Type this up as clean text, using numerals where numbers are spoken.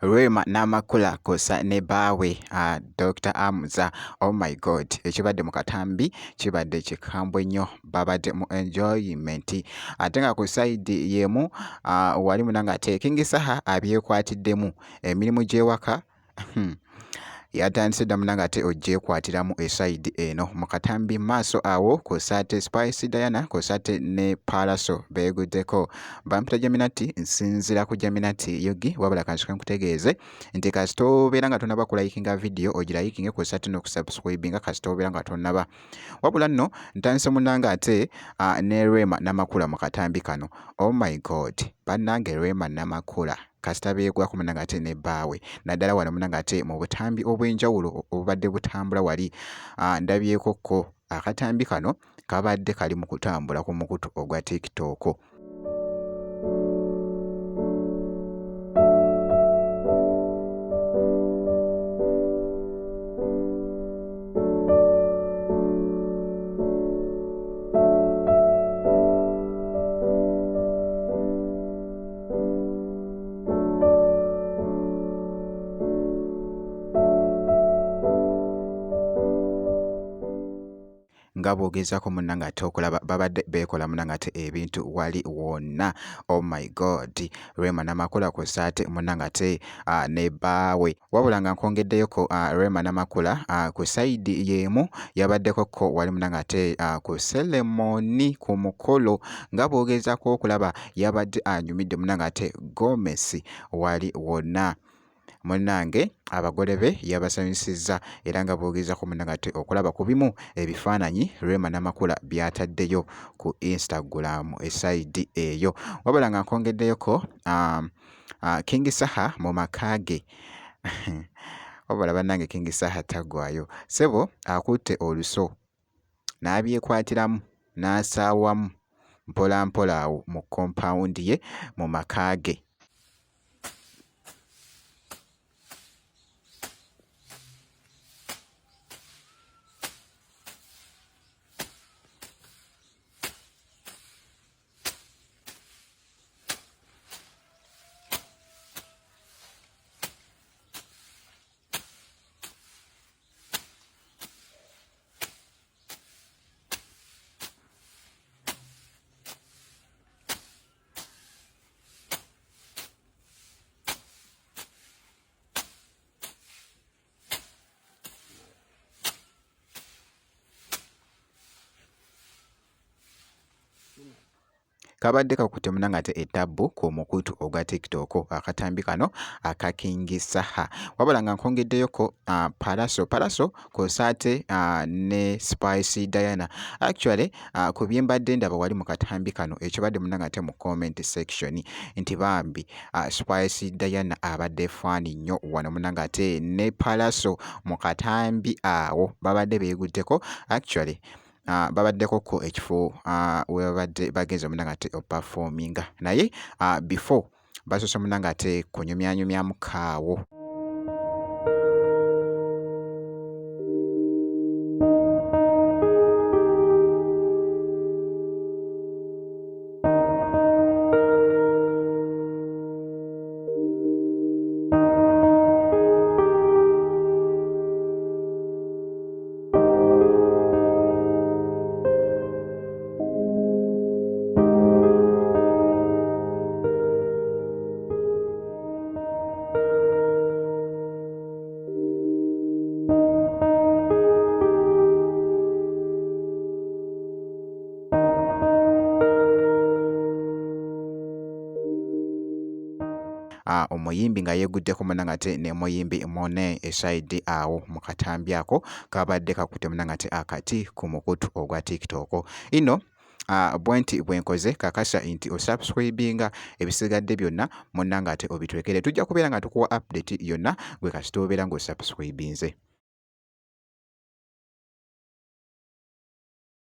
Rema n'amakula kosa ne baawe Dr. Amuza. Oh my god, ekibadde mu katambi kibadde kikambwe nnyo, babadde mu enjoyment ate nga ku sayidi yemu wali munanga ate King Saha abyekwatiddemu emirimu gy'ewaka yatandise ddamu nanga ate ogyekwatiramu esayidi eno mu katambi maaso awo kosaate Spice Diana kosaate ne Palaso beeguddeko bampita Jaminati nsinzira ku Jaminati yogi wabula kansoke nkutegeeze nti kasita obeera nga tonaba kulayikinga video ogirayikinge kosaate n'okusubscribinga kasita obeera nga tonaba wabula nno ntandise munanga ate ne Rema n'amakula mu katambi kano. Oh my god, bannange Rema n'amakula kasita beegwako munanga ate ne bbaawe naddala wano munanga ate mu butambi obw'enjawulo obubadde butambula wali ndabyekokko akatambi kano kabadde kali mu kutambula ku mukutu ogwa TikTok. nga boogezaako munnanga ate okulaba babadde beekola munnanga ate ebintu wali wonna. Oh my god, Rema n'amakula ku saate munnanga ate ne bbaawe wabula nga nkongeddeyoko Rema n'amakula ku sayidi y'emu yabaddeko ko wali munnanga ate ku selemoni ku mukolo nga boogezaako okulaba yabadde anyumidde munnanga ate Gomesi wali wonna. Munnange abagole be yabasanyusizza era nga boogezako munnanga ate okulaba ku bimu ebifaananyi Rema n'amakula byataddeyo ku Instagram esayidi eyo wabula nga nkongeddeyoko King Saha mu maka ge wabula bannange King Saha taggwayo ssebo akutte oluso n'abyekwatiramu n'asaawamu mpola mpola awo mu kompawundi ye mu maka ge. Kabadde kakutte munnanga ate ettabbu ku mukutu ogwa TikTok akatambi kano aka King Saha wabula nga nkongeddeyoko Palaso kosaate ne Spice Diana. Actually ku bye mbadde ndaba wali mu katambi kano ekibadde munnanga ate mu comment section nti bambi Spice Diana abadde faani nnyo wano munnanga ate ne Palaso mu katambi awo babadde beeguddeko. Actually babaddeko ko ekifo we babadde bagenze munnanga ate opafominga naye before basoose munnanga ate kunyumyanyumyamu kaawo. Omuyimbi nga yeeguddeko munnanga ate ne muyimbi Mone esayidi awo mu katambi ako kabadde kakutte munnanga ate akati ku mukutu ogwa TikTok. Ino bwenti bwenkoze kakasa nti osubscribinga ebisigadde byonna munnanga ate obitwekere tujja kubeera nga tukuwa update yonna gwe kasita obeera ng'osubscribinze.